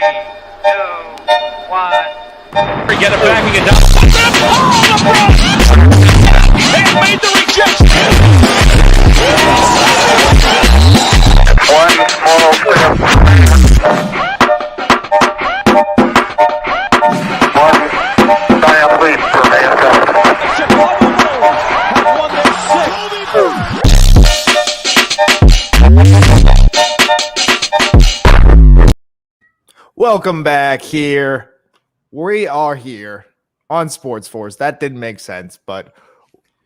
Get it back and get down. They made the rejection. One small step. One giant leap for mankind. Welcome back here. We are here on Sports Force. That didn't make sense, but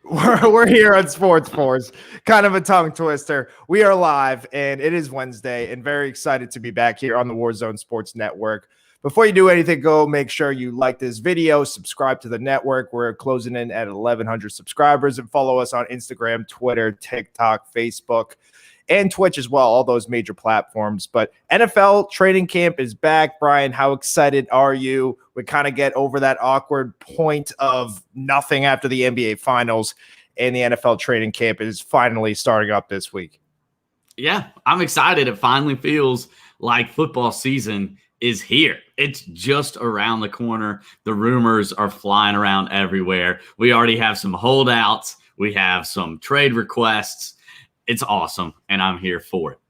we're here on Sports Force. Kind of a tongue twister. We are live, and it is Wednesday, and very excited to be back here on the Warzone Sports Network. Before you do anything, go make sure you like this video, subscribe to the network. We're closing in at 1,100 subscribers, and follow us on Instagram, Twitter, TikTok, Facebook, and Twitch as well, all those major platforms. But NFL training camp is back. Brian, how excited are you? We kind of get over that awkward point of nothing after the NBA Finals, and the NFL training camp is finally starting up this week. Yeah, I'm excited. It finally feels like football season is here. It's just around the corner. The rumors are flying around everywhere. We already have some holdouts. We have some trade requests. It's awesome, and I'm here for it.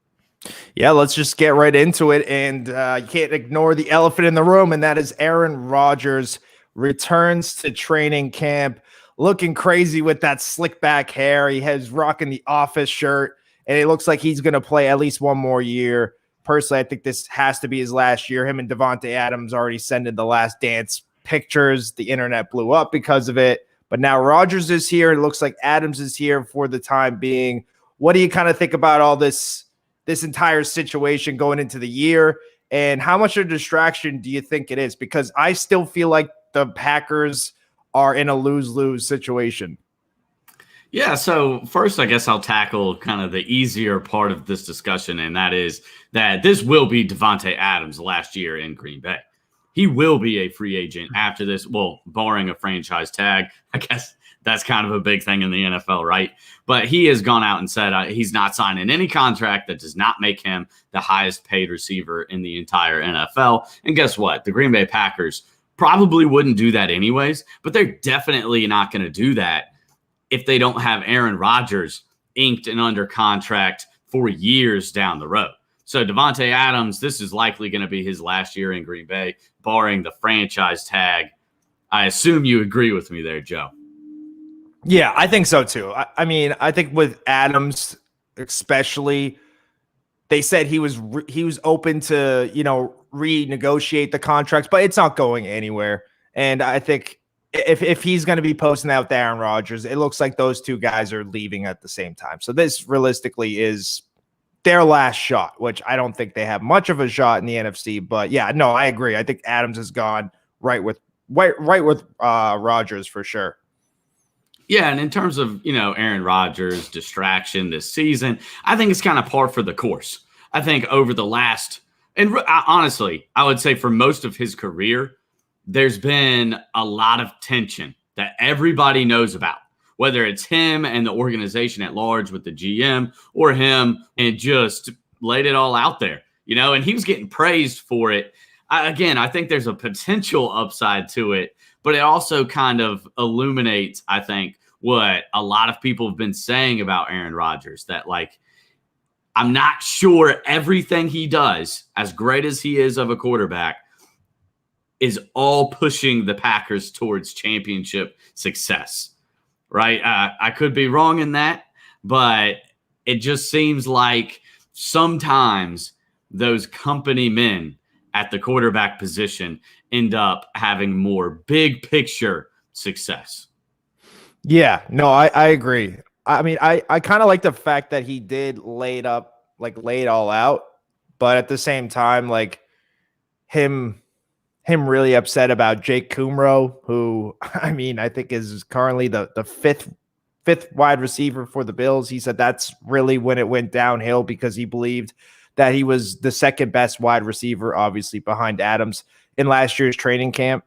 Yeah, let's just get right into it. And you can't ignore the elephant in the room, and that is Aaron Rodgers returns to training camp looking crazy with that slick back hair. He has rocking the office shirt, and it looks like he's going to play at least one more year. Personally, I think this has to be his last year. Him and Davante Adams already sending the last dance pictures. The internet blew up because of it. But now Rodgers is here. It looks like Adams is here for the time being. What do you kind of think about all this entire situation going into the year, and how much of a distraction do you think it is? Because I still feel like the Packers are in a lose-lose situation. Yeah, so first I guess I'll tackle kind of the easier part of this discussion, and that is that this will be Davante Adams' last year in Green Bay. He will be a free agent after this, well, barring a franchise tag. I guess that's kind of a big thing in the NFL, right? But he has gone out and said he's not signing any contract that does not make him the highest paid receiver in the entire NFL. And guess what? The Green Bay Packers probably wouldn't do that anyways, but they're definitely not going to do that if they don't have Aaron Rodgers inked and under contract for years down the road. So Davante Adams, this is likely going to be his last year in Green Bay, barring the franchise tag. I assume you agree with me there, Joe. Yeah, I think so too. I mean, I think with Adams especially, they said he was open to, renegotiate the contracts, but it's not going anywhere. And I think if he's going to be posting out there Aaron Rodgers, it looks like those two guys are leaving at the same time. So this realistically is their last shot, which I don't think they have much of a shot in the NFC. But yeah, no, I agree. I think Adams has gone right with Rodgers for sure. Yeah, and in terms of, Aaron Rodgers' distraction this season, I think it's kind of par for the course. I think over the last, and honestly, I would say for most of his career, there's been a lot of tension that everybody knows about, whether it's him and the organization at large with the GM or him and just laid it all out there, and he was getting praised for it. I think there's a potential upside to it, but it also kind of illuminates, I think, what a lot of people have been saying about Aaron Rodgers, that I'm not sure everything he does, as great as he is of a quarterback, is all pushing the Packers towards championship success, right? I could be wrong in that, but it just seems like sometimes those company men at the quarterback position end up having more big picture success. Yeah, no, I agree. I mean, I kind of like the fact that he did lay it all out, but at the same time, him really upset about Jake Kumro, who, I think is currently the fifth wide receiver for the Bills. He said that's really when it went downhill because he believed that he was the second best wide receiver, obviously behind Adams in last year's training camp.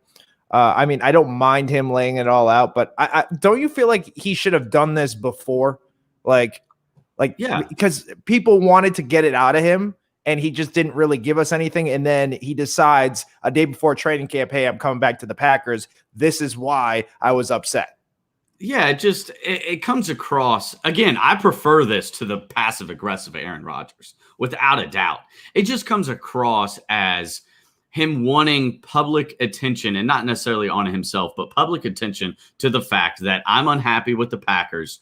I don't mind him laying it all out, but I don't you feel like he should have done this before? Yeah, because people wanted to get it out of him, and he just didn't really give us anything. And then he decides a day before training camp, hey, I'm coming back to the Packers. This is why I was upset. Yeah, it comes across, again, I prefer this to the passive-aggressive Aaron Rodgers, without a doubt. It just comes across as him wanting public attention, and not necessarily on himself, but public attention to the fact that I'm unhappy with the Packers.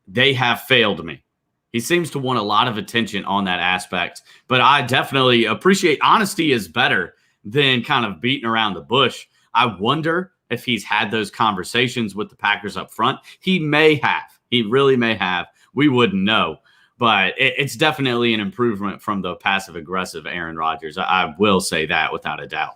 They have failed me. He seems to want a lot of attention on that aspect, but I definitely appreciate honesty is better than kind of beating around the bush. I wonder if he's had those conversations with the Packers up front. He may have. He really may have. We wouldn't know. But it's definitely an improvement from the passive-aggressive Aaron Rodgers. I will say that without a doubt.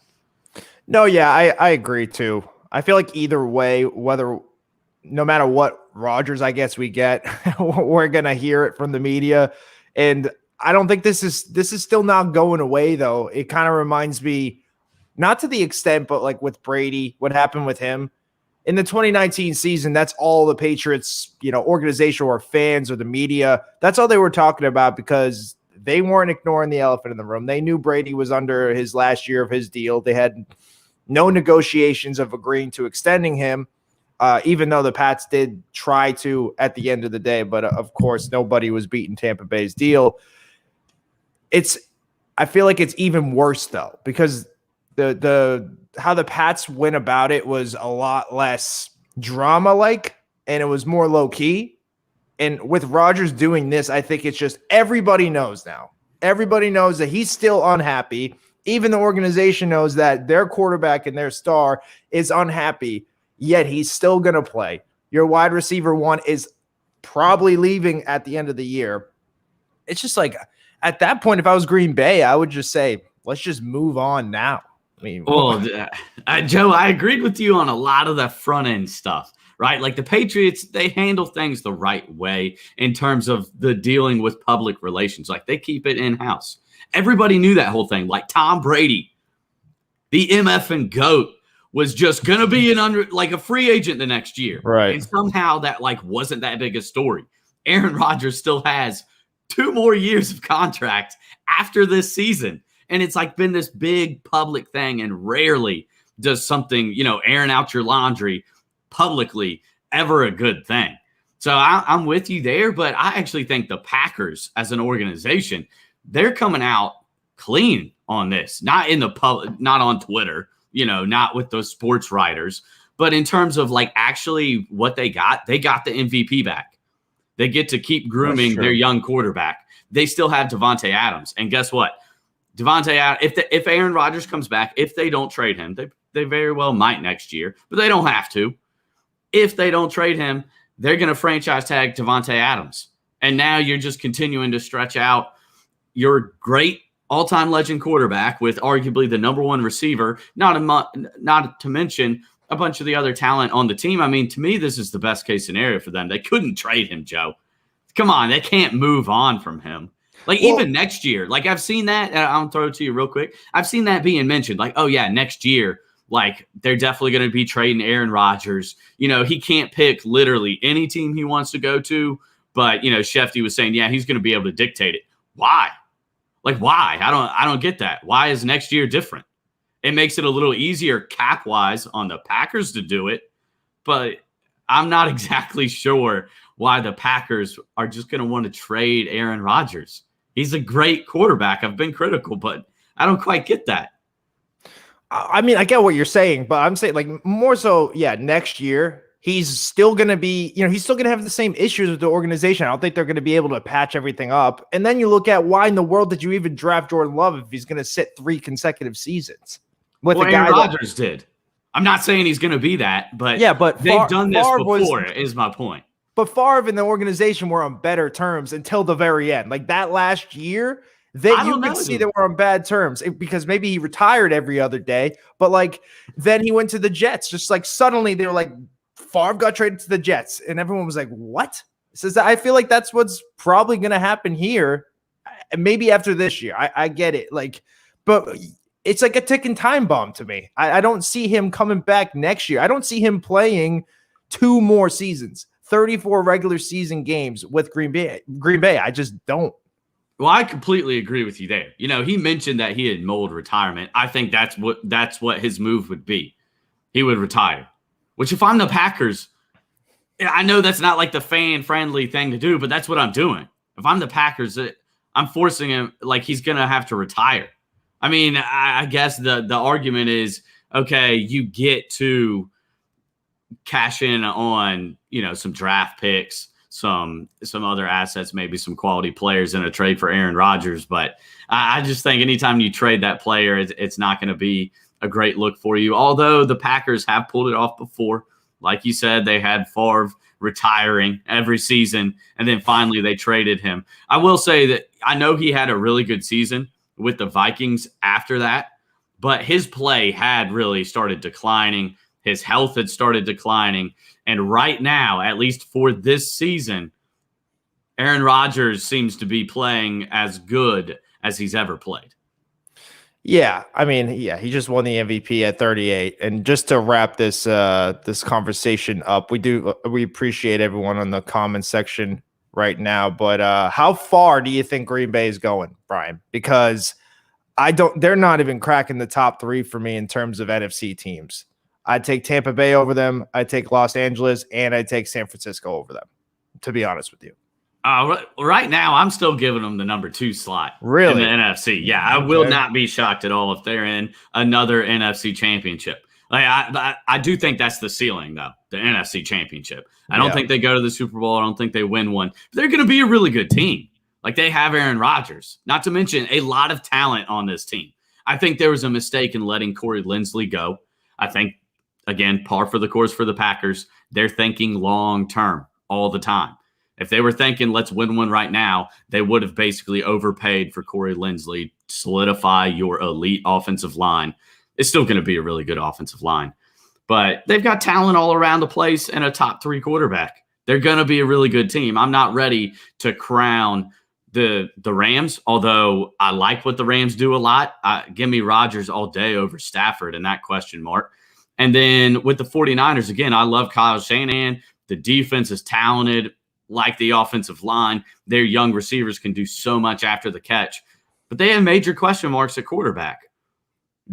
No, yeah, I agree too. I feel like either way, no matter what Rodgers, I guess we get, we're going to hear it from the media. And I don't think this is still not going away, though. It kind of reminds me, not to the extent, but like with Brady, what happened with him in the 2019 season, that's all the Patriots, organization or fans or the media, that's all they were talking about, because they weren't ignoring the elephant in the room. They knew Brady was under his last year of his deal. They had no negotiations of agreeing to extending him, even though the Pats did try to at the end of the day. But of course, nobody was beating Tampa Bay's deal. I feel like it's even worse though, because the how the Pats went about it was a lot less drama-like, and it was more low-key. And with Rodgers doing this, I think it's just everybody knows now. Everybody knows that he's still unhappy. Even the organization knows that their quarterback and their star is unhappy, yet he's still going to play. Your wide receiver one is probably leaving at the end of the year. It's just like, at that point, if I was Green Bay, I would just say, let's just move on now. Joe, I agreed with you on a lot of the front end stuff, right? Like the Patriots, they handle things the right way in terms of the dealing with public relations. Like they keep it in house. Everybody knew that whole thing. Like Tom Brady, the MF and GOAT, was just going to be a free agent the next year. Right. And somehow that wasn't that big a story. Aaron Rodgers still has 2 more years of contract after this season. And it's been this big public thing, and rarely does something, airing out your laundry publicly ever a good thing. So I'm with you there, but I actually think the Packers as an organization, they're coming out clean on this, not in the public, not on Twitter, not with those sports writers, but in terms of actually what they got the MVP back. They get to keep grooming their young quarterback. They still have Davante Adams. And guess what? Davante Adams, if Aaron Rodgers comes back, if they don't trade him, they very well might next year, but they don't have to. If they don't trade him, they're going to franchise tag Davante Adams. And now you're just continuing to stretch out your great all-time legend quarterback with arguably the number one receiver, not to mention a bunch of the other talent on the team. I mean, to me, this is the best case scenario for them. They couldn't trade him, Joe. Come on, they can't move on from him. Even next year, I've seen that. I'll throw it to you real quick. I've seen that being mentioned. Next year, they're definitely going to be trading Aaron Rodgers. He can't pick literally any team he wants to go to. But, Shefty was saying, yeah, he's going to be able to dictate it. Why? Why? I don't get that. Why is next year different? It makes it a little easier cap-wise on the Packers to do it. But I'm not exactly sure why the Packers are just going to want to trade Aaron Rodgers. He's a great quarterback. I've been critical, but I don't quite get that. I mean, I get what you're saying, but I'm saying more so, yeah, next year, he's still going to be, he's still going to have the same issues with the organization. I don't think they're going to be able to patch everything up. And then you look at why in the world did you even draft Jordan Love if he's going to sit 3 consecutive seasons? Aaron Rodgers did. I'm not saying he's going to be that, but they've done this before, is my point. But Favre and the organization were on better terms until the very end. That last year, you could see they were on bad terms because maybe he retired every other day. But then he went to the Jets. Just suddenly they were Favre got traded to the Jets, and everyone was like, "What?" Says I feel like that's what's probably going to happen here, and maybe after this year. I get it, but it's like a ticking time bomb to me. I don't see him coming back next year. I don't see him playing 2 more seasons. 34 regular season games with Green Bay. I just don't. Well, I completely agree with you there. He mentioned that he had mulled retirement. I think that's what his move would be. He would retire. Which, if I'm the Packers, I know that's not like the fan-friendly thing to do, but that's what I'm doing. If I'm the Packers, I'm forcing him, like, he's going to have to retire. I mean, I guess the argument is, okay, you get to cash in on, some draft picks, some other assets, maybe some quality players in a trade for Aaron Rodgers. But I just think anytime you trade that player, it's not going to be a great look for you. Although the Packers have pulled it off before. Like you said, they had Favre retiring every season, and then finally they traded him. I will say that I know he had a really good season with the Vikings after that, but his play had really started declining. His health had started declining. And right now, at least for this season, Aaron Rodgers seems to be playing as good as he's ever played. Yeah, I mean, he just won the MVP at 38. And just to wrap this this conversation up, we appreciate everyone on the comment section right now. But how far do you think Green Bay is going, Brian? Because they're not even cracking the top 3 for me in terms of NFC teams. I'd take Tampa Bay over them. I'd take Los Angeles, and I'd take San Francisco over them, to be honest with you. Right now, I'm still giving them the number 2 slot really? In the NFC. Yeah, I will not be shocked at all if they're in another NFC championship. Like I do think that's the ceiling, though, the NFC championship. I don't think they go to the Super Bowl. I don't think they win one. But they're going to be a really good team. Like, they have Aaron Rodgers, not to mention a lot of talent on this team. I think there was a mistake in letting Corey Linsley go. I think, again, par for the course for the Packers. They're thinking long-term all the time. If they were thinking, let's win one right now, they would have basically overpaid for Corey Linsley, solidify your elite offensive line. It's still going to be a really good offensive line. But they've got talent all around the place and a top 3 quarterback. They're going to be a really good team. I'm not ready to crown the Rams, although I like what the Rams do a lot. Give me Rodgers all day over Stafford and that question mark. And then with the 49ers, again, I love Kyle Shanahan. The defense is talented, like the offensive line. Their young receivers can do so much after the catch. But they have major question marks at quarterback,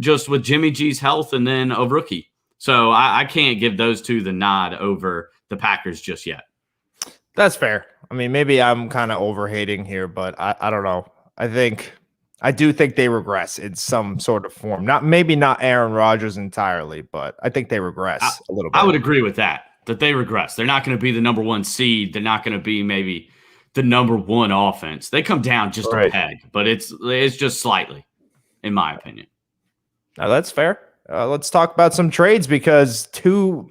just with Jimmy G's health and then a rookie. So I can't give those two the nod over the Packers just yet. That's fair. I mean, maybe I'm kind of overhating here, but I don't know. I do think they regress in some sort of form. Maybe not Aaron Rodgers entirely, but I think they regress a little bit. I would agree with that they regress. They're not going to be the number 1 seed. They're not going to be maybe the number 1 offense. They come down just a peg, but it's just slightly, in my opinion. Now, that's fair. Let's talk about some trades, because 2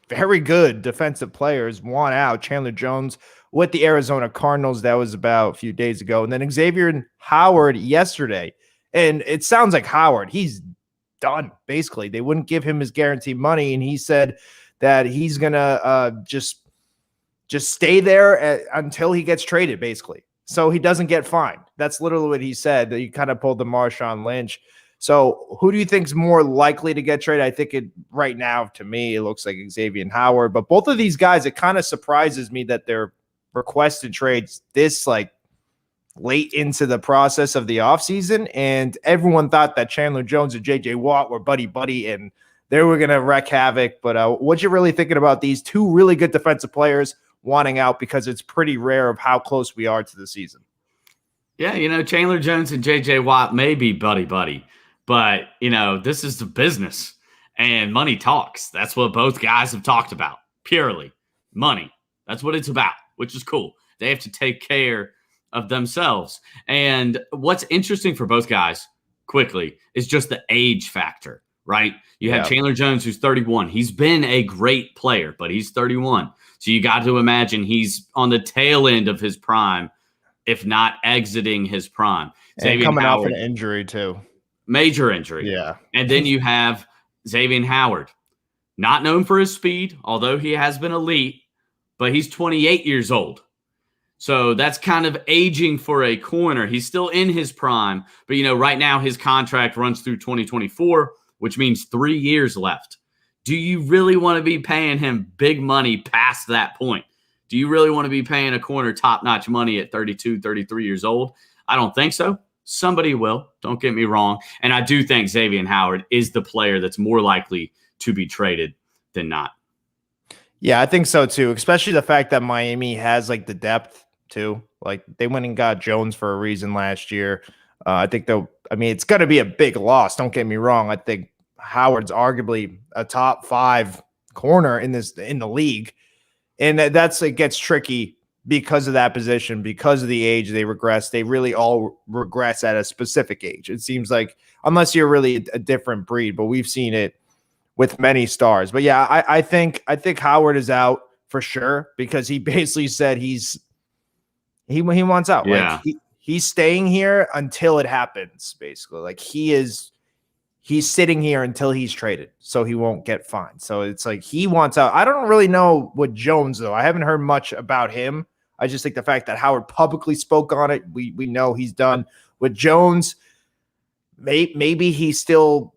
very good defensive players want out. Chandler Jones with the Arizona Cardinals. That was about a few days ago. And then Xavien Howard yesterday. And it sounds like Howard, he's done, basically. They wouldn't give him his guaranteed money, and he said that he's going to just stay there until he gets traded, basically. So he doesn't get fined. That's literally what he said. That he kind of pulled the Marshawn Lynch. So who do you think is more likely to get traded? I think right now, to me, it looks like Xavien Howard. But both of these guys, it kind of surprises me that they're requested trades this late into the process of the offseason. And everyone thought that Chandler Jones and J.J. Watt were buddy-buddy and they were going to wreak havoc. But what you really thinking about these 2 really good defensive players wanting out, because it's pretty rare of how close we are to the season? Yeah, Chandler Jones and J.J. Watt may be buddy-buddy. But, this is the business, and money talks. That's what both guys have talked about, purely money. That's what it's about, which is cool. They have to take care of themselves. And what's interesting for both guys, quickly, is just the age factor, right? You have Chandler Jones, who's 31. He's been a great player, but he's 31. So you got to imagine he's on the tail end of his prime, if not exiting his prime. And coming off an injury, too. Major injury. Yeah. And then you have Xavien Howard, not known for his speed, although he has been elite, but he's 28 years old. So that's kind of aging for a corner. He's still in his prime, but right now his contract runs through 2024, which means 3 years left. Do you really want to be paying him big money past that point? Do you really want to be paying a corner top-notch money at 32, 33 years old? I don't think so. Somebody will. Don't get me wrong. And I do think Xavien Howard is the player that's more likely to be traded than not. Yeah, I think so too, especially the fact that Miami has like the depth too. Like they went and got Jones for a reason last year. I think it's going to be a big loss. Don't get me wrong. I think Howard's arguably a top 5 corner in the league. And it gets tricky because of that position, because of the age they regress. They really all regress at a specific age. It seems like unless you're really a different breed, but we've seen it with many stars. But yeah, I think Howard is out for sure because he basically said he wants out. Yeah. Like he's staying here until it happens, basically. Like he's sitting here until he's traded, so he won't get fined. So it's like he wants out. I don't really know what Jones, though. I haven't heard much about him. I just think the fact that Howard publicly spoke on it, we know he's done. With Jones, maybe he still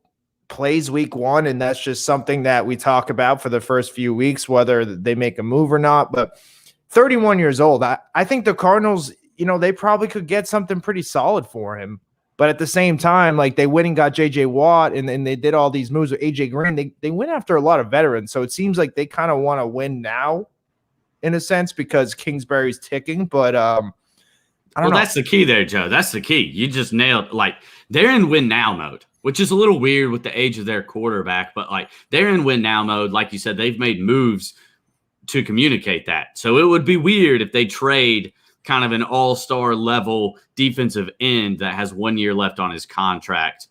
plays week 1, and that's just something that we talk about for the first few weeks, whether they make a move or not. But 31 years old, I think the Cardinals, they probably could get something pretty solid for him. But at the same time, like they went and got J.J. Watt, and they did all these moves with A.J. Green. They went after a lot of veterans, so it seems like they kind of want to win now, in a sense, because Kingsbury's ticking. But I don't know. That's the key there, Joe. That's the key. You just nailed. Like they're in win now mode, which is a little weird with the age of their quarterback. But like they're in win now mode. Like you said, they've made moves to communicate that. So it would be weird if they trade kind of an all-star level defensive end that has 1 year left on his contract,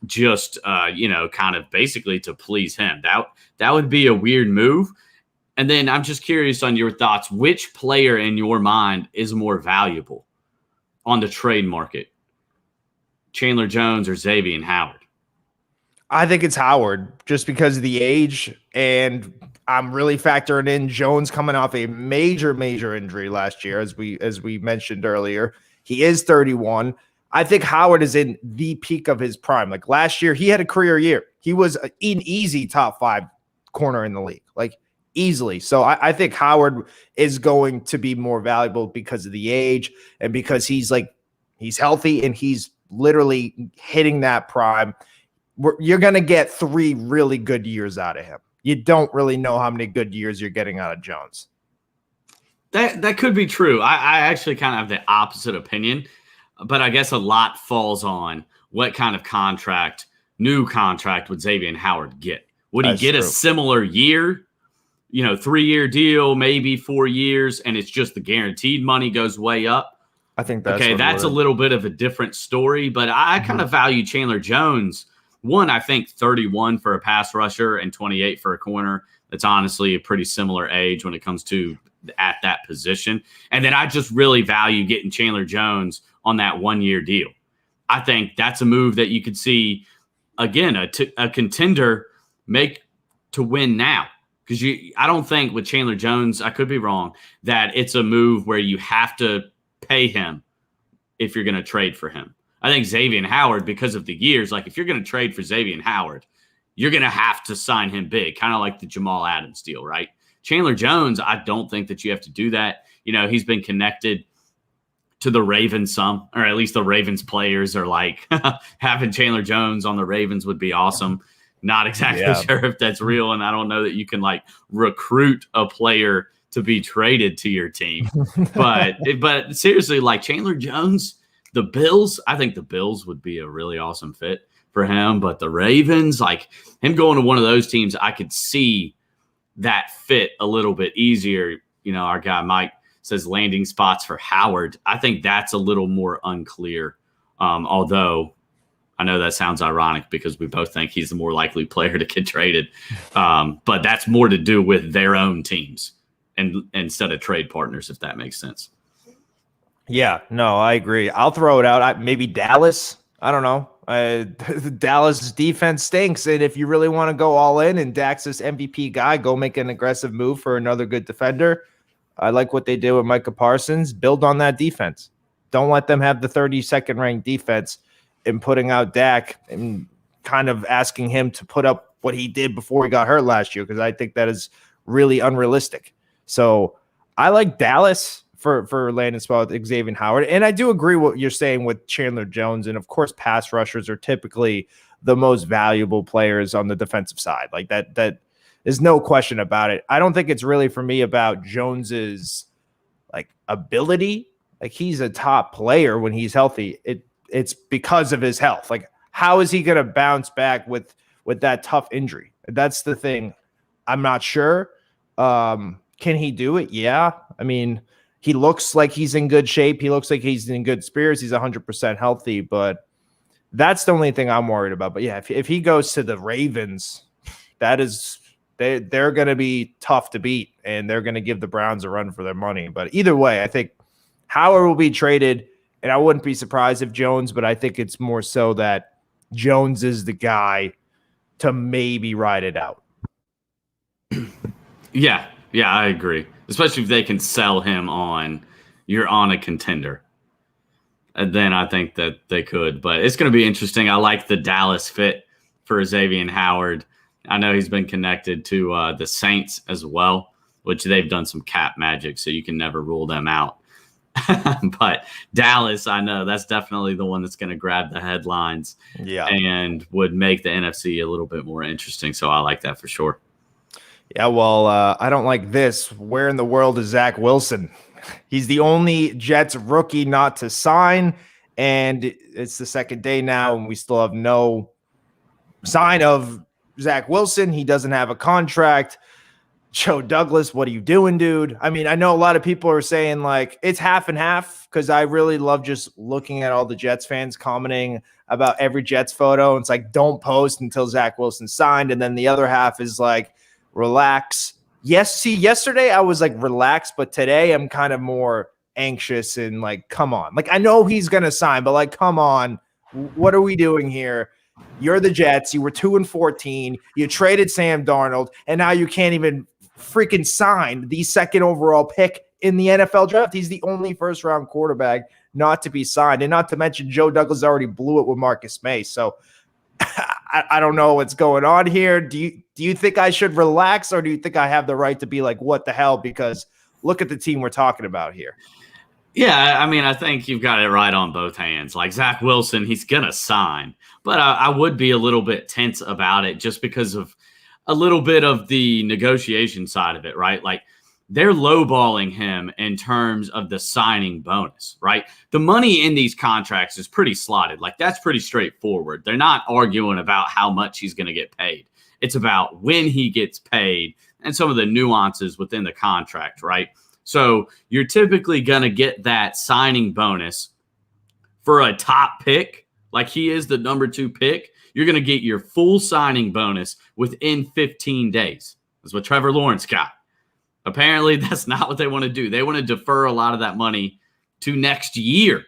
just kind of basically to please him. That would be a weird move. And then I'm just curious on your thoughts. Which player in your mind is more valuable on the trade market? Chandler Jones or Xavien Howard? I think it's Howard just because of the age, and I'm really factoring in Jones coming off a major injury last year, as we mentioned earlier. He is 31. I think Howard is in the peak of his prime. Like last year, he had a career year. He was an easy top 5 corner in the league, like easily. So I think Howard is going to be more valuable because of the age and because he's healthy and he's literally hitting that prime. You're going to get 3 really good years out of him. You don't really know how many good years you're getting out of Jones. That could be true. I actually kind of have the opposite opinion, but I guess a lot falls on what kind of new contract would Xavien Howard get? Would he get a similar year, 3-year deal, maybe 4 years, and it's just the guaranteed money goes way up? I think that's okay. That's a little bit of a different story, but I kind of value Chandler Jones. One, I think 31 for a pass rusher and 28 for a corner. That's honestly a pretty similar age when it comes to at that position. And then I just really value getting Chandler Jones on that 1-year deal. I think that's a move that you could see, again, a contender make to win now. Because I don't think with Chandler Jones, I could be wrong, that it's a move where you have to pay him if you're going to trade for him. I think Xavien Howard, because of the years, like if you're going to trade for Xavien Howard, you're going to have to sign him big, kind of like the Jamal Adams deal, right? Chandler Jones, I don't think that you have to do that. He's been connected to the Ravens some, or at least the Ravens players are like, having Chandler Jones on the Ravens would be awesome. Not exactly sure if that's real, and I don't know that you can like recruit a player to be traded to your team. But seriously, like Chandler Jones, the Bills, I think the Bills would be a really awesome fit for him. But the Ravens, like him going to one of those teams, I could see that fit a little bit easier. Our guy Mike says landing spots for Howard. I think that's a little more unclear. Although I know that sounds ironic because we both think he's the more likely player to get traded. But that's more to do with their own teams and instead of trade partners, if that makes sense. Yeah, no, I agree. I'll throw it out. Maybe Dallas. I don't know. Dallas' defense stinks, and if you really want to go all in and Dak's this MVP guy, go make an aggressive move for another good defender. I like what they did with Micah Parsons. Build on that defense. Don't let them have the 32nd ranked defense and putting out Dak and kind of asking him to put up what he did before he got hurt last year, because I think that is really unrealistic. So I like Dallas for landing spot with Xavien Howard. And I do agree what you're saying with Chandler Jones. And of course, pass rushers are typically the most valuable players on the defensive side. Like that there's no question about it. I don't think it's really for me about Jones's like ability. Like he's a top player when he's healthy. It's because of his health. Like how is he going to bounce back with that tough injury? That's the thing. I'm not sure. Can he do it? Yeah. I mean, he looks like he's in good shape. He looks like he's in good spirits. He's 100% healthy, but that's the only thing I'm worried about. But yeah, if he goes to the Ravens, they're going to be tough to beat, and they're going to give the Browns a run for their money. But either way, I think Howard will be traded, and I wouldn't be surprised if Jones, but I think it's more so that Jones is the guy to maybe ride it out. Yeah, I agree. Especially if they can sell him on you're on a contender. And then I think that they could. But it's going to be interesting. I like the Dallas fit for Xavien Howard. I know he's been connected to the Saints as well, which they've done some cap magic, so you can never rule them out. But Dallas, I know that's definitely the one that's going to grab the headlines and would make the NFC a little bit more interesting. So I like that for sure. Yeah, well, I don't like this. Where in the world is Zach Wilson? He's the only Jets rookie not to sign, and it's the second day now, and we still have no sign of Zach Wilson. He doesn't have a contract. Joe Douglas, what are you doing, dude? I mean, I know a lot of people are saying like it's half and half because I really love just looking at all the Jets fans commenting about every Jets photo. It's like, don't post until Zach Wilson signed. And then the other half is like, relax. Yes, see, yesterday I was like relaxed, but today I'm kind of more anxious and like, come on. Like, I know he's going to sign, but like, come on. What are we doing here? You're the Jets. You were 2-14. You traded Sam Darnold, and now you can't even freaking sign the second overall pick in the NFL draft. He's the only first-round quarterback not to be signed, and not to mention Joe Douglas already blew it with Marcus May. So I don't know what's going on here. Do you think I should relax, or do you think I have the right to be like, what the hell? Because look at the team we're talking about here. Yeah, I mean, I think you've got it right on both hands. Like Zach Wilson, he's going to sign. But I would be a little bit tense about it just because of a little bit of the negotiation side of it, right? Like they're lowballing him in terms of the signing bonus, right? The money in these contracts is pretty slotted. Like that's pretty straightforward. They're not arguing about how much he's going to get paid. It's about when he gets paid and some of the nuances within the contract, right? So you're typically going to get that signing bonus for a top pick, like he is the number 2 pick. You're going to get your full signing bonus within 15 days. That's what Trevor Lawrence got. Apparently, that's not what they want to do. They want to defer a lot of that money to next year,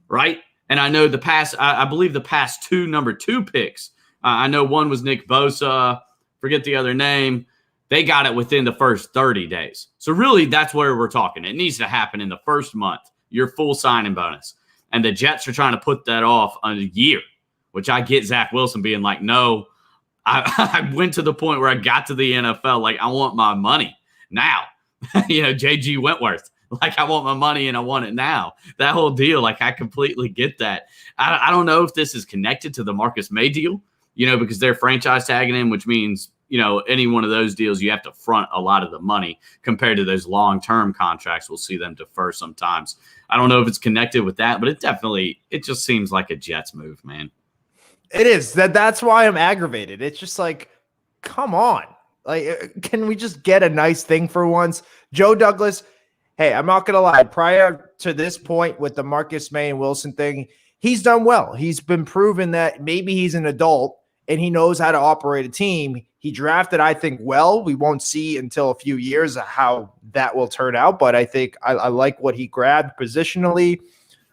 right? And I know I believe the past 2 number 2 picks, I know one was Nick Bosa, forget the other name. They got it within the first 30 days. So really, that's where we're talking. It needs to happen in the first month, your full signing bonus. And the Jets are trying to put that off a year, which I get Zach Wilson being like, no, I went to the point where I got to the NFL. Like, I want my money now. JG Wentworth. Like, I want my money and I want it now. That whole deal, like, I completely get that. I don't know if this is connected to the Marcus May deal, because they're franchise tagging him, which means, any one of those deals, you have to front a lot of the money compared to those long-term contracts. We'll see them defer sometimes. I don't know if it's connected with that, but it just seems like a Jets move, man. It is. That's why I'm aggravated. It's just like, come on. Like, can we just get a nice thing for once? Joe Douglas, hey, I'm not going to lie. Prior to this point with the Marcus May and Wilson thing, he's done well. He's been proven that maybe he's an adult and he knows how to operate a team. He drafted, I think, well. We won't see until a few years how that will turn out, but I think I like what he grabbed positionally.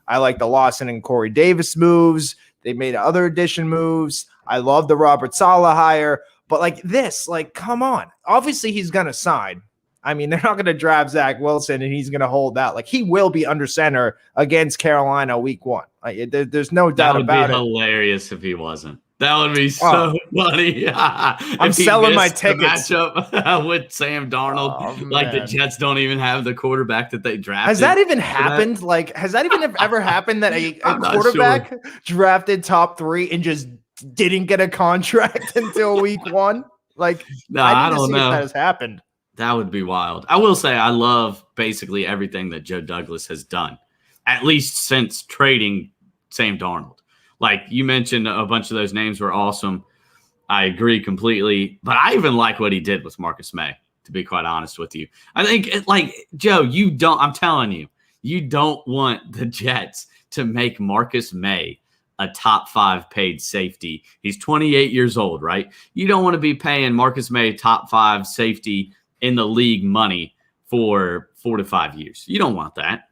I like the Lawson and Corey Davis moves. They made other addition moves. I love the Robert Saleh hire, but like this, like, come on. Obviously, he's going to sign. I mean, they're not going to draft Zach Wilson and he's going to hold out. Like, he will be under center against Carolina week 1. Like, there's no doubt about it. That would be hilarious if he wasn't. That would be so funny. I'm selling my tickets. Matchup with Sam Darnold. Like the Man. Jets don't even have the quarterback that they drafted. Has that even happened? Like, has that even ever happened that a quarterback drafted top 3 and just didn't get a contract until week 1? Like, no, I don't know if that has happened. That would be wild. I will say I love basically everything that Joe Douglas has done, at least since trading Sam Darnold. Like you mentioned, a bunch of those names were awesome. I agree completely. But I even like what he did with Marcus May, to be quite honest with you. I think, Joe, I'm telling you, you don't want the Jets to make Marcus May a top 5 paid safety. He's 28 years old, right? You don't want to be paying Marcus May top 5 safety in the league money for 4 to 5 years. You don't want that.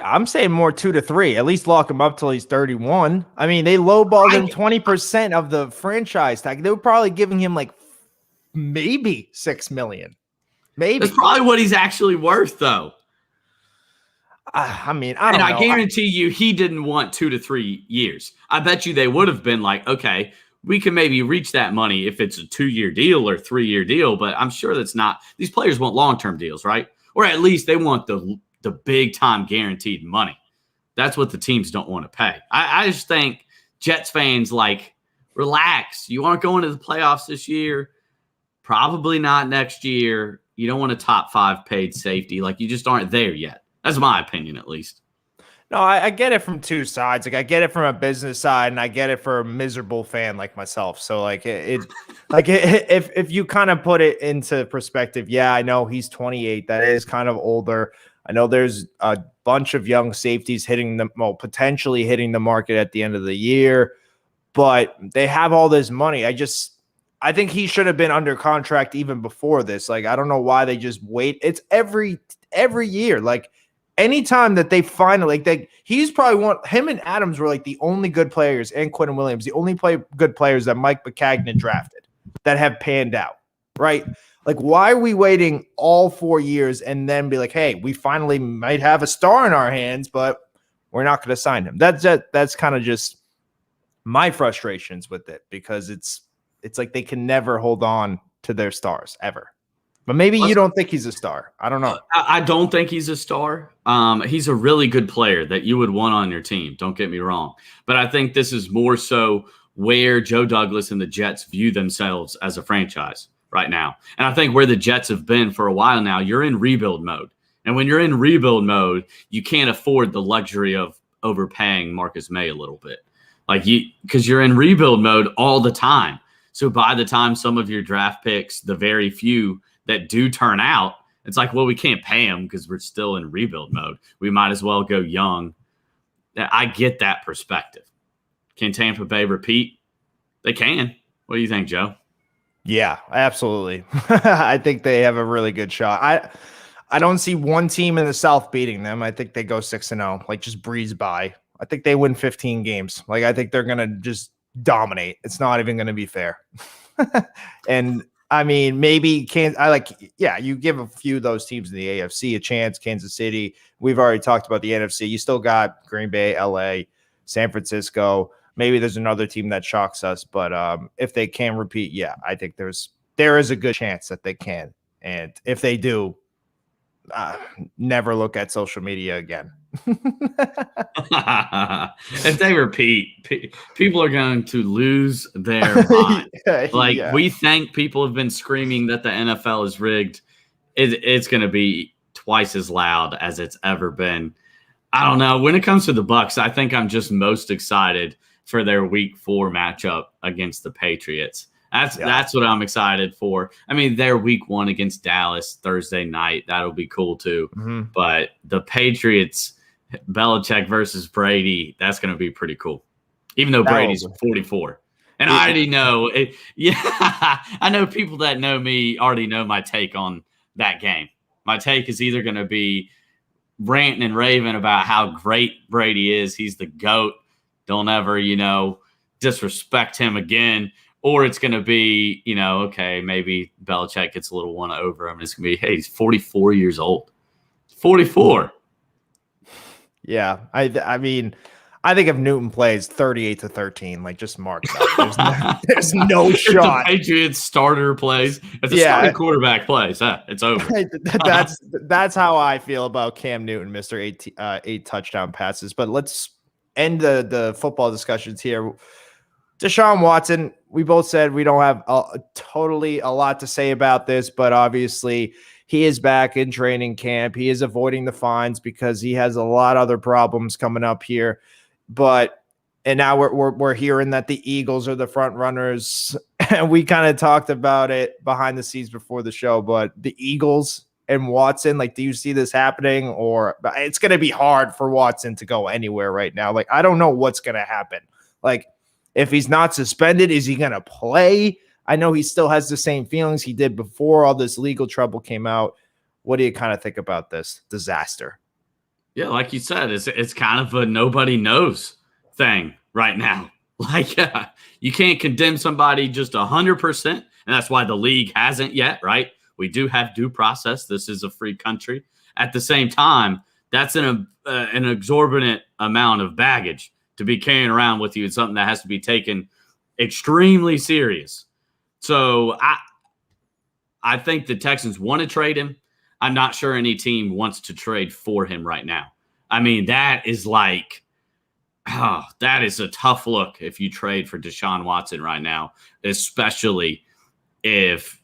I'm saying more 2 to 3. At least lock him up till he's 31. I mean, they lowballed him 20% of the franchise tag. They were probably giving him like maybe $6 million. Maybe that's probably what he's actually worth, though. I mean, I don't know. I guarantee you, he didn't want 2 to 3 years. I bet you they would have been like, okay, we can maybe reach that money if it's a 2-year deal or 3-year deal. But I'm sure that's not. These players want long-term deals, right? Or at least they want the big time guaranteed money. That's what the teams don't want to pay. I just think Jets fans, like, relax. You want to go into the playoffs this year? Probably not next year. You don't want a top 5 paid safety. Like, you just aren't there yet. That's my opinion, at least. No, I get it from 2 sides. Like, I get it from a business side, and I get it for a miserable fan like myself. So, like, if you kind of put it into perspective, yeah, I know he's 28. That is kind of older. I know there's a bunch of young safeties potentially hitting the market at the end of the year, but they have all this money. I think he should have been under contract even before this. Like, I don't know why they just wait. It's every year. Like, anytime that they finally, he's probably him and Adams were like the only good players, and Quentin Williams, the only good players that Mike McCagnon drafted that have panned out, right? Like, why are we waiting all 4 years and then be like, hey, we finally might have a star in our hands, but we're not going to sign him? That's kind of just my frustrations with it, because it's like they can never hold on to their stars ever. But maybe you don't think he's a star. I don't know. I don't think he's a star. He's a really good player that you would want on your team. Don't get me wrong. But I think this is more so where Joe Douglas and the Jets view themselves as a franchise right now. And I think where the Jets have been for a while now, you're in rebuild mode. And when you're in rebuild mode, you can't afford the luxury of overpaying Marcus May a little bit. Because you're in rebuild mode all the time. So by the time some of your draft picks, the very few that do turn out, it's like, well, we can't pay them because we're still in rebuild mode. We might as well go young. I get that perspective. Can Tampa Bay repeat? They can. What do you think, Joe? Yeah, absolutely. I think they have a really good shot. I don't see one team in the South beating them. I think they go 6-0, like just breeze by. I think they win 15 games. Like, I think they're going to just dominate. It's not even going to be fair. And I mean, maybe you give a few of those teams in the AFC a chance. Kansas City, we've already talked about the NFC. You still got Green Bay, LA, San Francisco. Maybe there's another team that shocks us, but if they can repeat, yeah, I think there is a good chance that they can. And if they do, never look at social media again. If they repeat, people are going to lose their mind. We think people have been screaming that the NFL is rigged. It's going to be twice as loud as it's ever been. I don't know. When it comes to the Bucs, I think I'm just most excited for their Week 4 matchup against the Patriots. That's what I'm excited for. I mean, their Week 1 against Dallas Thursday night, that'll be cool too. Mm-hmm. But the Patriots, Belichick versus Brady, that's going to be pretty cool. Even though Brady's 44. And I already know it. Yeah, I know people that know me already know my take on that game. My take is either going to be ranting and raving about how great Brady is. He's the GOAT. Don't ever, disrespect him again. Or it's going to be, okay, maybe Belichick gets a little one over him. And it's going to be, hey, he's 44 years old. 44. Yeah. I mean, I think if Newton plays 38-13, like just mark it up. There's no If shot. the Patriots starter plays, if the starting quarterback plays, it's over. That's how I feel about Cam Newton, Mr. 8 touchdown passes. But let's end the football discussions here. Deshaun Watson, we both said we don't have totally a lot to say about this, but obviously he is back in training camp. He is avoiding the fines because he has a lot of other problems coming up here. And now we're hearing that the Eagles are the front runners. And we kind of talked about it behind the scenes before the show, but the Eagles and Watson, like, do you see this happening? Or it's going to be hard for Watson to go anywhere right now. Like, I don't know what's going to happen. Like, if he's not suspended, is he going to play? I know he still has the same feelings he did before all this legal trouble came out. What do you kind of think about this disaster? Yeah, like you said, it's kind of a nobody knows thing right now. Like, you can't condemn somebody just 100%, and that's why the league hasn't yet, right? We do have due process. This is a free country. At the same time, that's an exorbitant amount of baggage to be carrying around with you. It's something that has to be taken extremely serious. So I think the Texans want to trade him. I'm not sure any team wants to trade for him right now. I mean, that is like, that is a tough look if you trade for Deshaun Watson right now, especially if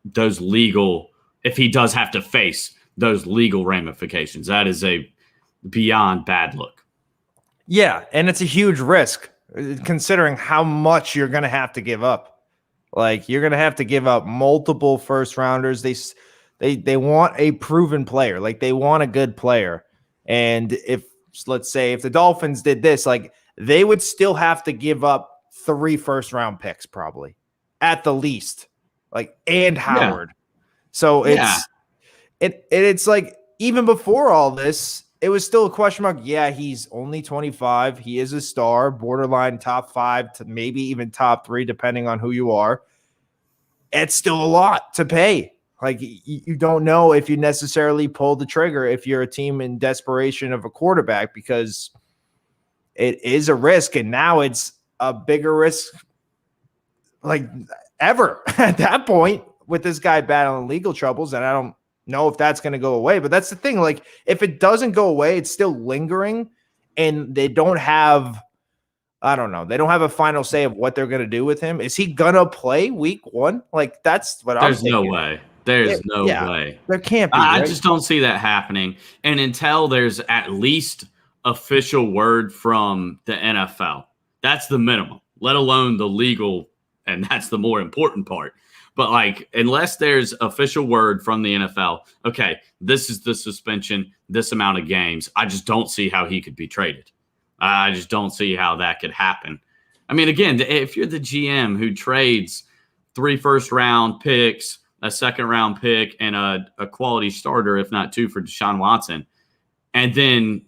he does have to face those legal ramifications. That is a beyond bad look. Yeah, and it's a huge risk considering how much you're going to have to give up. Like, you're going to have to give up multiple first rounders. They want a proven player. Like, they want a good player. And let's say if the Dolphins did this, like, they would still have to give up 3 first round picks probably at the least, like, and Howard. Yeah. So it's like, even before all this, it was still a question mark. Yeah, he's only 25. He is a star, borderline top 5 to maybe even top 3, depending on who you are. It's still a lot to pay. Like, you don't know if you necessarily pull the trigger if you're a team in desperation of a quarterback, because it is a risk. And now it's a bigger risk, like, ever at that point, with this guy battling legal troubles. And I don't know if that's going to go away, but that's the thing. Like, if it doesn't go away, it's still lingering, and they don't have, I don't know, they don't have a final say of what they're going to do with him. Is he going to play week 1? Like, that's what I'm thinking. There's no way. There's no way. There can't be. I right? just don't see that happening. And until there's at least official word from the NFL, that's the minimum, let alone the legal, and that's the more important part. But, like, unless there's official word from the NFL, okay, this is the suspension, this amount of games, I just don't see how he could be traded. I just don't see how that could happen. I mean, again, if you're the GM who trades 3 first-round picks, a second-round pick, and a quality starter, if not 2, for Deshaun Watson, and then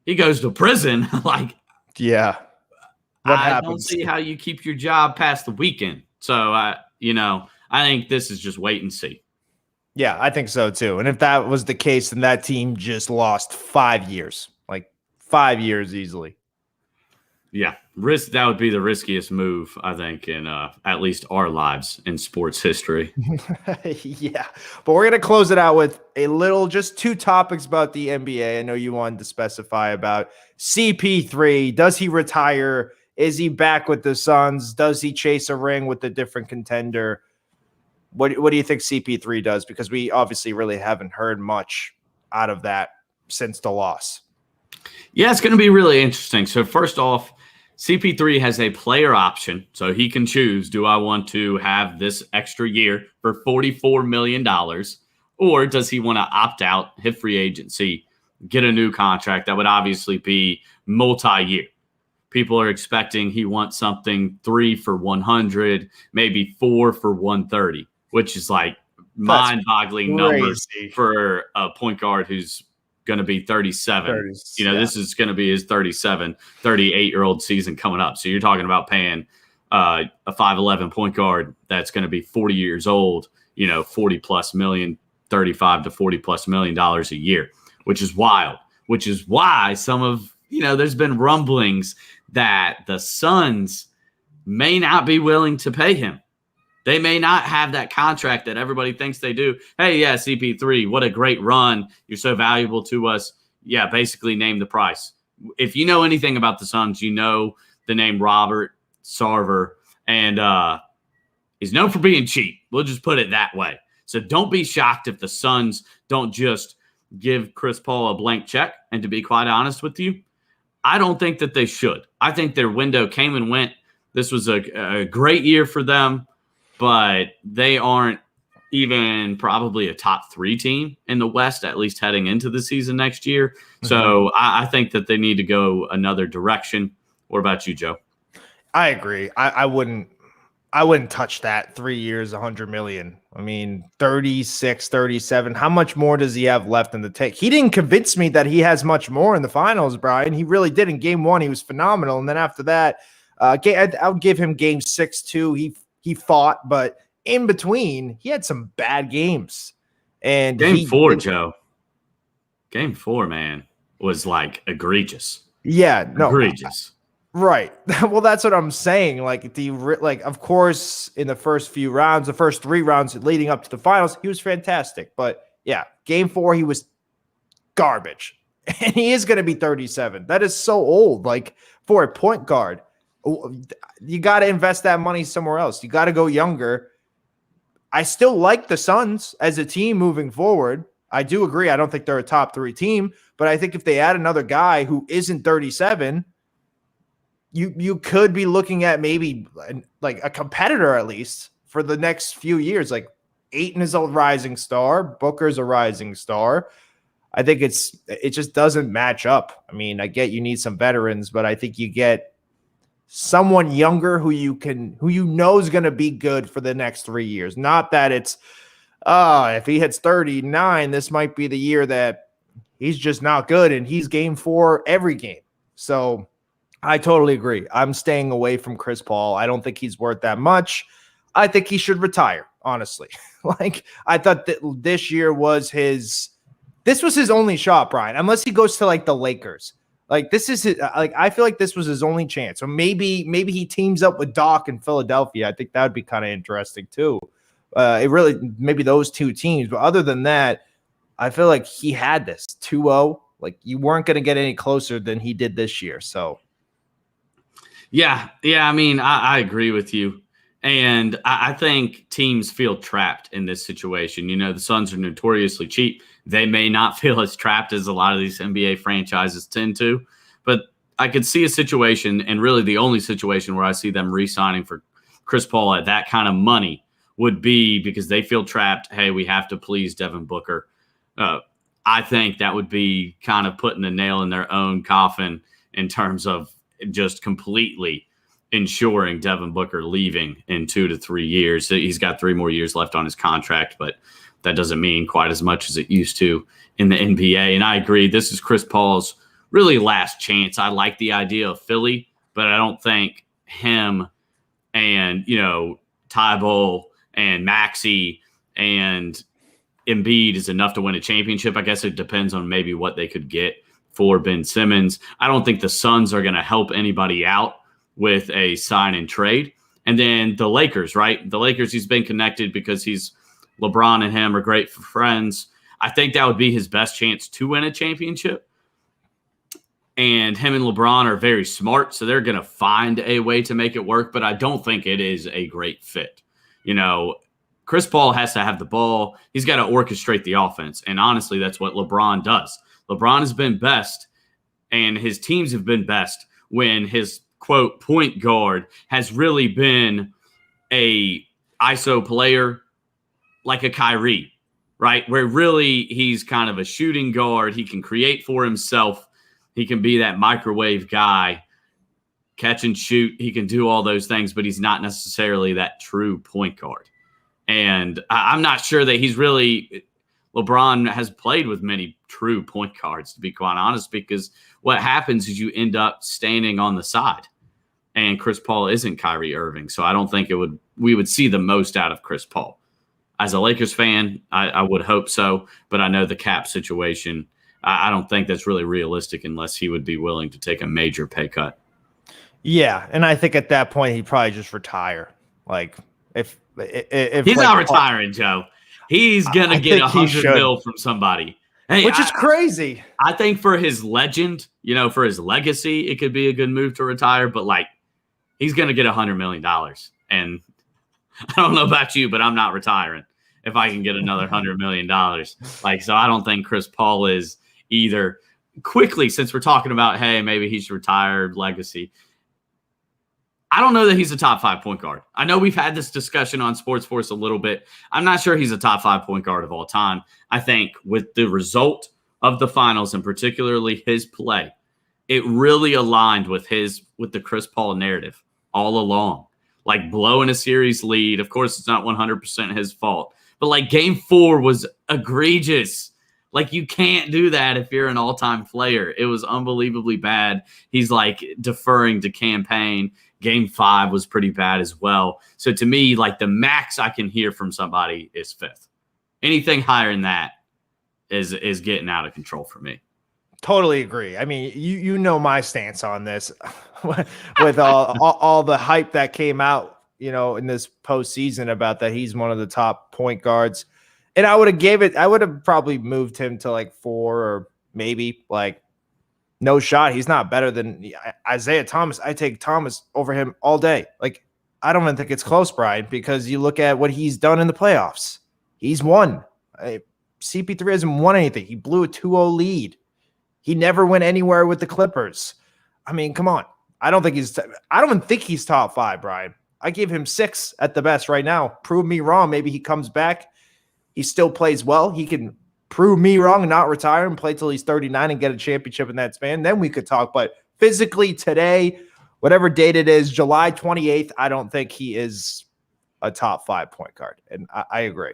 he goes to prison, like, yeah, I don't see how you keep your job past the weekend. So, I think this is just wait and see. Yeah, I think so too. And if that was the case, then that team just lost 5 years, like 5 years easily. Yeah, that would be the riskiest move, I think, in at least our lives in sports history. Yeah, but we're going to close it out with just 2 topics about the NBA. I know you wanted to specify about CP3. Does he retire? Is he back with the Suns? Does he chase a ring with a different contender? What do you think CP3 does? Because we obviously really haven't heard much out of that since the loss. Yeah, it's going to be really interesting. So first off, CP3 has a player option, so he can choose, do I want to have this extra year for $44 million, or does he want to opt out, hit free agency, get a new contract that would obviously be multi-year? People are expecting he wants something 3 for 100, maybe 4 for 130, which is like mind-boggling numbers for a point guard who's going to be 37. This is going to be his 38-year-old season coming up. So you're talking about paying a 5'11" point guard that's going to be 40 years old, $40+ million, $35 to $40+ million a year, which is wild, which is why some of there's been rumblings that the Suns may not be willing to pay him. They may not have that contract that everybody thinks they do. Hey, yeah, CP3, what a great run. You're so valuable to us. Yeah, basically name the price. If you know anything about the Suns, you know the name Robert Sarver, and he's known for being cheap. We'll just put it that way. So don't be shocked if the Suns don't just give Chris Paul a blank check. And to be quite honest with you, I don't think that they should. I think their window came and went. This was a great year for them, but they aren't even probably a top 3 team in the West, at least heading into the season next year. Mm-hmm. So I think that they need to go another direction. What about you, Joe? I agree. I wouldn't touch that. 3 years, $100 million. I mean, 36, 37. How much more does he have left in the tank? He didn't convince me that he has much more in the finals, Brian. He really did. In game 1, he was phenomenal. And then after that, I would give him game 6 too. He fought, but in between, he had some bad games. And game 4, Joe. Game 4, man, was like egregious. Yeah, no, egregious. Right. Well, that's what I'm saying. Of course, in the first few rounds, the first 3 rounds leading up to the finals, he was fantastic. But yeah, game 4, he was garbage. And he is going to be 37. That is so old. Like, for a point guard, you got to invest that money somewhere else. You got to go younger. I still like the Suns as a team moving forward. I do agree. I don't think they're a top 3 team, but I think if they add another guy who isn't 37, you could be looking at maybe like a competitor at least for the next few years. Like Ayton is a rising star, Booker's a rising star. I think it just doesn't match up. I mean, I get you need some veterans, but I think you get someone younger who you know is going to be good for the next 3 years. Not that it's if he hits 39, this might be the year that he's just not good and he's game 4 every game. So I totally agree. I'm staying away from Chris Paul. I don't think he's worth that much. I think he should retire, honestly. Like, I thought that this year was his only shot, Brian, unless he goes to like the Lakers. Like, this is his, I feel like this was his only chance. Or maybe he teams up with Doc in Philadelphia. I think that would be kind of interesting too. Maybe those 2 teams. But other than that, I feel like he had this 2-0. Like, you weren't going to get any closer than he did this year. So. Yeah. I mean, I agree with you. And I think teams feel trapped in this situation. The Suns are notoriously cheap. They may not feel as trapped as a lot of these NBA franchises tend to. But I could see a situation, and really the only situation where I see them re-signing for Chris Paul at that kind of money would be because they feel trapped. Hey, we have to please Devin Booker. I think that would be kind of putting the nail in their own coffin in terms of just completely ensuring Devin Booker leaving in 2 to 3 years. He's got 3 more years left on his contract, but that doesn't mean quite as much as it used to in the NBA. And I agree, this is Chris Paul's really last chance. I like the idea of Philly, but I don't think him and, Thibault and Maxey and Embiid is enough to win a championship. I guess it depends on maybe what they could get for Ben Simmons. I don't think the Suns are going to help anybody out with a sign and trade. And then the Lakers, right? The Lakers, he's been connected because LeBron and him are great friends. I think that would be his best chance to win a championship. And him and LeBron are very smart, so they're going to find a way to make it work, but I don't think it is a great fit. Chris Paul has to have the ball. He's got to orchestrate the offense. And honestly, that's what LeBron does. LeBron has been best, and his teams have been best when his, quote, point guard has really been a ISO player like a Kyrie, right? Where really he's kind of a shooting guard. He can create for himself. He can be that microwave guy, catch and shoot. He can do all those things, but he's not necessarily that true point guard. And I'm not sure that he's really – LeBron has played with many true point guards, to be quite honest, because what happens is you end up standing on the side. And Chris Paul isn't Kyrie Irving, so I don't think we would see the most out of Chris Paul. As a Lakers fan, I would hope so, but I know the cap situation I don't think that's really realistic unless he would be willing to take a major pay cut. Yeah, and I think at that point he'd probably just retire. Like if he's like, not retiring, Joe. He's gonna get $100 million from somebody. Hey, which is crazy. I think for his legend, for his legacy, it could be a good move to retire. But like, he's gonna get $100 million, and I don't know about you, but I'm not retiring if I can get another $100 million. Like, so I don't think Chris Paul is either. Quickly, since we're talking about, hey, maybe he should retire, legacy. I don't know that he's a top 5 point guard. I know we've had this discussion on Sports Force a little bit. I'm not sure he's a top 5 point guard of all time. I think with the result of the finals and particularly his play, it really aligned with the Chris Paul narrative all along. Like blowing a series lead. Of course, it's not 100% his fault, but like game 4 was egregious. Like you can't do that if you're an all-time player. It was unbelievably bad. He's like deferring to campaign. Game 5 was pretty bad as well. So to me, like the max I can hear from somebody is 5th. Anything higher than that is getting out of control for me. Totally agree. I mean, you know my stance on this with all the hype that came out, in this postseason about that he's one of the top point guards. And I would have probably moved him to like 4 or maybe like no shot. He's not better than Isaiah Thomas. I take Thomas over him all day. Like, I don't even think it's close, Brian, because you look at what he's done in the playoffs. He's won. CP3 hasn't won anything. He blew a 2-0 lead. He never went anywhere with the Clippers. I mean, come on. I don't even think he's top 5, Brian. I give him 6 at the best right now. Prove me wrong. Maybe he comes back. He still plays well. He can prove me wrong and not retire and play till he's 39 and get a championship in that span. Then we could talk. But physically today, whatever date it is, July 28th, I don't think he is a top 5 point guard. And I agree.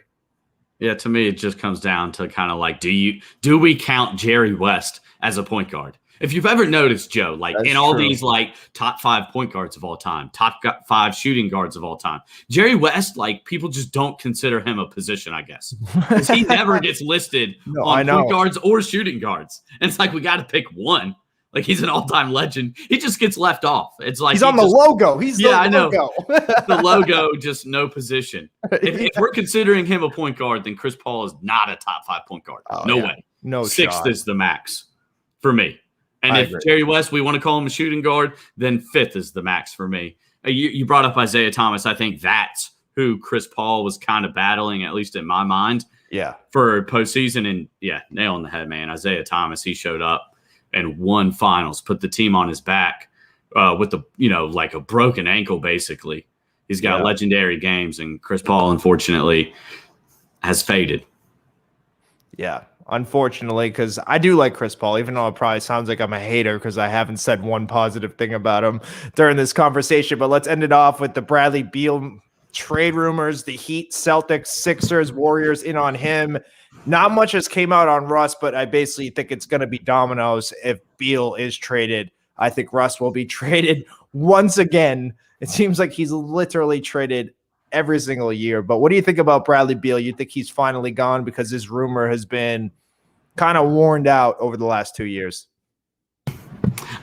Yeah, to me, it just comes down to kind of like, do we count Jerry West as a point guard? If you've ever noticed, Joe, like That's in all true. these like top 5 point guards of all time, top 5 shooting guards of all time, Jerry West, like people just don't consider him a position, I guess, because he never gets listed on point guards or shooting guards. And it's like we got to pick one. Like he's an all-time legend. He just gets left off. It's like he's on the logo. He's the I know. logo. The logo, just no position. If we're considering him a point guard, then Chris Paul is not a top 5 point guard. No way. No 6th shot. is the max for me. And if Jerry West, we want to call him a shooting guard, then 5th is the max for me. You brought up Isaiah Thomas. I think that's who Chris Paul was kind of battling, at least in my mind. Yeah. For postseason. And yeah, nail on the head, man. Isaiah Thomas, he showed up and won finals, put the team on his back with like a broken ankle, basically. He's got legendary games, and Chris Paul, unfortunately, has faded. Yeah. Unfortunately, because I do like Chris Paul, even though it probably sounds like I'm a hater because I haven't said one positive thing about him during this conversation. But let's end it off with the Bradley Beal trade rumors, the Heat, Celtics, Sixers, Warriors in on him. Not much has came out on Russ, but I basically think it's going to be dominoes if Beal is traded. I think Russ will be traded once again. It seems like he's literally traded every single year. But what do you think about Bradley Beal? You think he's finally gone because his rumor has been kind of worn out over the last 2 years?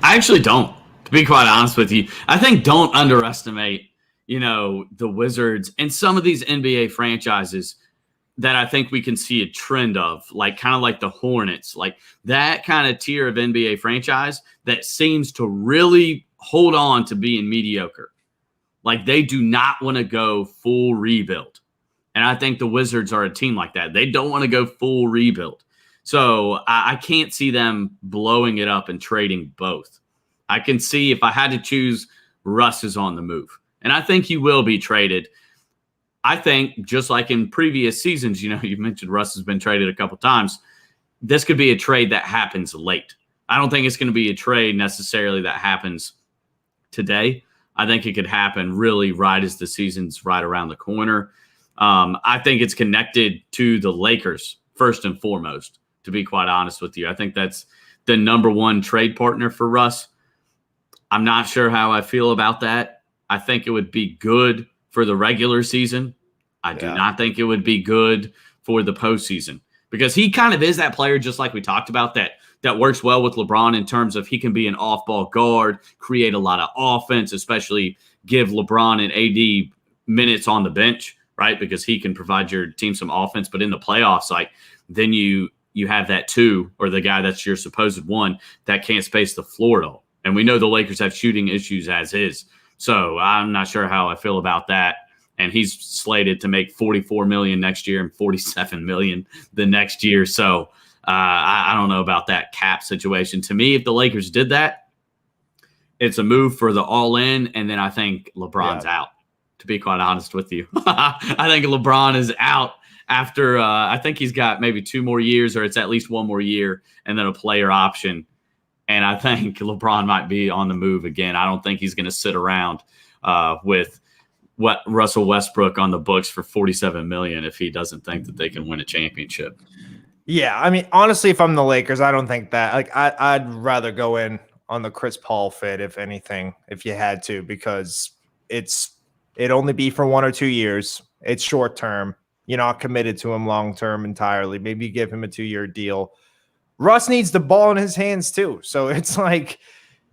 I actually don't, to be quite honest with you. I think don't underestimate, the Wizards and some of these NBA franchises that I think we can see a trend of, like kind of like the Hornets, like that kind of tier of NBA franchise that seems to really hold on to being mediocre. Like they do not want to go full rebuild. And I think the Wizards are a team like that. They don't want to go full rebuild. So I can't see them blowing it up and trading both. I can see if I had to choose, Russ is on the move. And I think he will be traded. I think just like in previous seasons, you mentioned Russ has been traded a couple times. This could be a trade that happens late. I don't think it's going to be a trade necessarily that happens today. I think it could happen really right as the season's right around the corner. I think it's connected to the Lakers first and foremost, to be quite honest with you. I think that's the number one trade partner for Russ. I'm not sure how I feel about that. I think it would be good for the regular season. I do not think it would be good for the postseason. because he kind of is that player, just like we talked about, that works well with LeBron in terms of he can be an off-ball guard, create a lot of offense, especially give LeBron and AD minutes on the bench, right? Because he can provide your team some offense. But in the playoffs, like, then you have that two, or the guy that's your supposed one, that can't space the floor at all. And we know the Lakers have shooting issues as is. So I'm not sure how I feel about that. And he's slated to make $44 million next year and $47 million the next year. So I don't know about that cap situation. To me, if the Lakers did that, it's a move for the all-in, and then I think LeBron's out, to be quite honest with you. I think LeBron is out after I think he's got maybe 2 more years, or it's at least 1 more year, and then a player option. And I think LeBron might be on the move again. I don't think he's going to sit around with Russell Westbrook on the books for $47 million if he doesn't think that they can win a championship. Yeah, I mean, honestly, if I'm the Lakers, I don't think that. Like, I'd rather go in on the Chris Paul fit, if anything, if you had to, because it'd only be for 1 or 2 years. It's short term. You're not committed to him long term entirely. Maybe you give him a 2-year deal. Russ needs the ball in his hands too, so it's like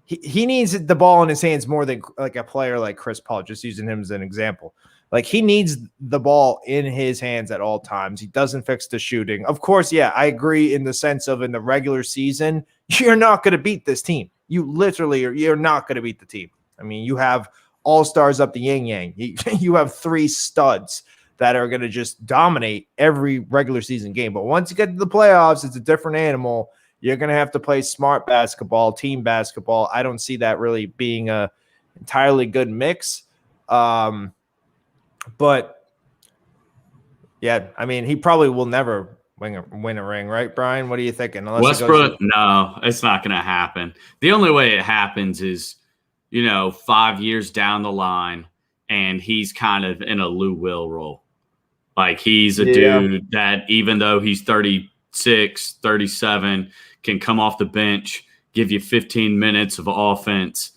he needs the ball in his hands more than like a player like Chris Paul. Just using him as an example. Like, he needs the ball in his hands at all times. He doesn't fix the shooting. Of course, yeah, I agree in the sense of in the regular season, you're not going to beat this team. You're not going to beat the team. I mean, you have all-stars up the yin-yang. You have 3 studs that are going to just dominate every regular season game. But once you get to the playoffs, it's a different animal. You're going to have to play smart basketball, team basketball. I don't see that really being a entirely good mix. But yeah, I mean, he probably will never win a ring, right, Brian? What are you thinking? Westbrook, no, it's not going to happen. The only way it happens is, 5 years down the line, and he's kind of in a Lou Will role. Like, he's a dude that, even though he's 36, 37, can come off the bench, give you 15 minutes of offense.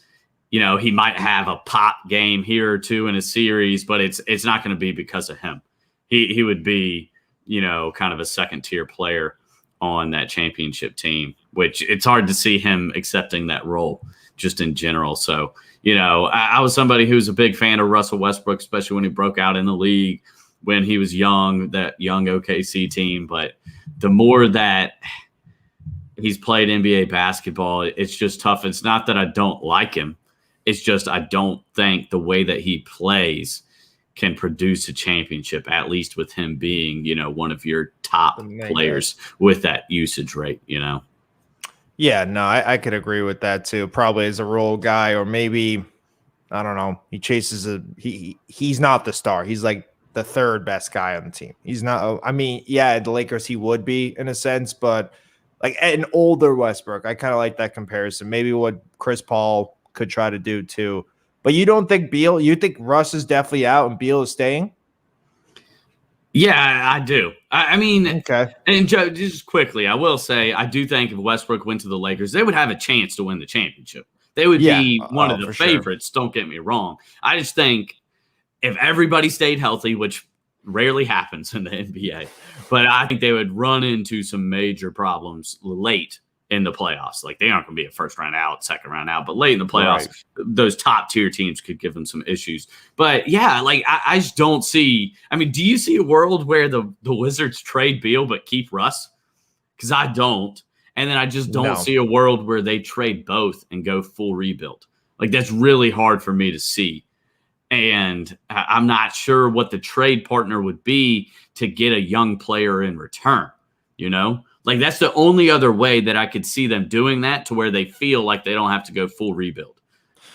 He might have a pop game here or 2 in a series, but it's not going to be because of him. He would be, kind of a second-tier player on that championship team, which it's hard to see him accepting that role just in general. So, I was somebody who's a big fan of Russell Westbrook, especially when he broke out in the league when he was young, that young OKC team. But the more that he's played NBA basketball, it's just tough. It's not that I don't like him. It's just I don't think the way that he plays can produce a championship, at least with him being, one of your top players with that usage rate, Yeah, no, I could agree with that too. Probably as a role guy, or maybe, I don't know, he chases he's not the star. He's like the 3rd best guy on the team. He's not, I mean, yeah, the Lakers he would be in a sense, but like an older Westbrook, I kind of like that comparison. Maybe what Chris Paul could try to do too. But you don't think Beal, you think Russ is definitely out and Beal is staying? Yeah, I do. I mean, okay. And Joe, just quickly, I will say I do think if Westbrook went to the Lakers, they would have a chance to win the championship. They would be one of the favorites. Sure. Don't get me wrong. I just think if everybody stayed healthy, which rarely happens in the NBA, but I think they would run into some major problems late in the playoffs. Like, they aren't going to be a first round out, second round out, but late in the playoffs, those top tier teams could give them some issues. But yeah, like, I just don't see, I mean, do you see a world where the Wizards trade Beal but keep Russ? Because I don't. And then I just don't see a world where they trade both and go full rebuild. Like, that's really hard for me to see. And I'm not sure what the trade partner would be to get a young player in return, Like, that's the only other way that I could see them doing that, to where they feel like they don't have to go full rebuild.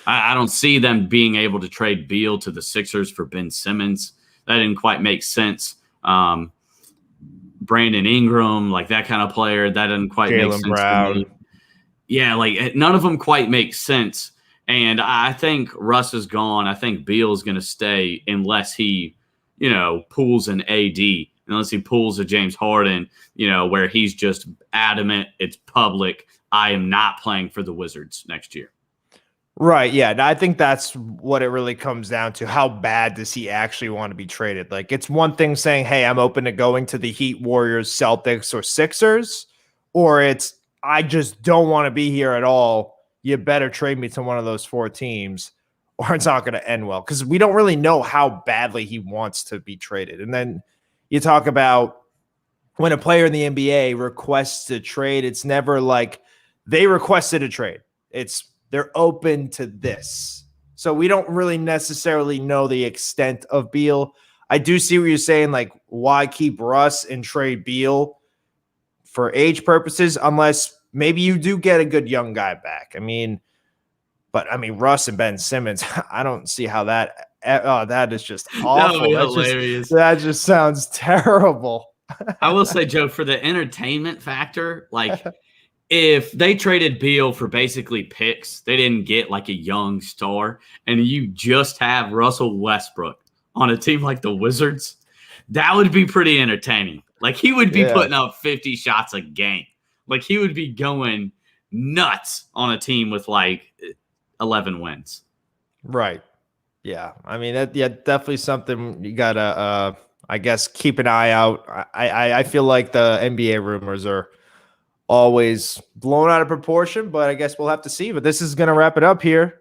I don't see them being able to trade Beal to the Sixers for Ben Simmons. That didn't quite make sense. Brandon Ingram, like that kind of player, that doesn't quite make sense to me. Yeah, like none of them quite make sense. And I think Russ is gone. I think Beal is going to stay unless he, pulls an AD. Unless he pulls a James Harden, where he's just adamant, it's public, I am not playing for the Wizards next year. Right. Yeah. And I think that's what it really comes down to. How bad does he actually want to be traded? Like, it's one thing saying, hey, I'm open to going to the Heat, Warriors, Celtics, or Sixers, or it's, I just don't want to be here at all. You better trade me to one of those four teams, or it's not going to end well. Because we don't really know how badly he wants to be traded. And then you talk about when a player in the NBA requests a trade, it's never like they requested a trade. It's they're open to this. So we don't really necessarily know the extent of Beal. I do see what you're saying, like, why keep Russ and trade Beal for age purposes, unless maybe you do get a good young guy back. But Russ and Ben Simmons, I don't see how that is just awful. That would be hilarious. That just sounds terrible. I will say, Joe, for the entertainment factor, like, if they traded Beal for basically picks, they didn't get like a young star, and you just have Russell Westbrook on a team like the Wizards, that would be pretty entertaining. Like, he would be putting up 50 shots a game. Like, he would be going nuts on a team with like 11 wins. Right. Yeah. Definitely something you gotta I guess keep an eye out. I feel like the NBA rumors are always blown out of proportion, but I guess we'll have to see. But this is going to wrap it up here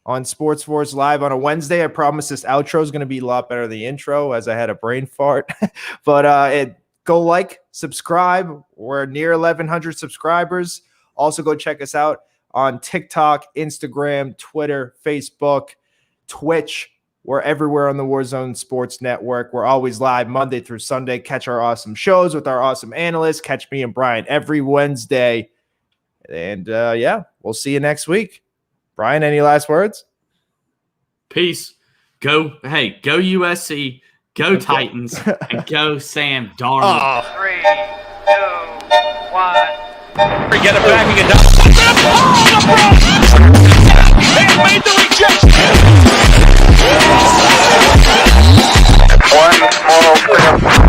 on Sports Force Live on a Wednesday. I promise this outro is going to be a lot better than the intro, as I had a brain fart. But go subscribe. We're near 1,100 subscribers. Also, go check us out on TikTok, Instagram, Twitter, Facebook, Twitch. We're everywhere on the Warzone Sports Network. We're always live Monday through Sunday. Catch our awesome shows with our awesome analysts. Catch me and Brian every Wednesday. And we'll see you next week. Brian, any last words? Peace. Go USC, go Titans, and go Sam Darnold. 3, 2, 1. Get it back and get down. They made the rejection. One small step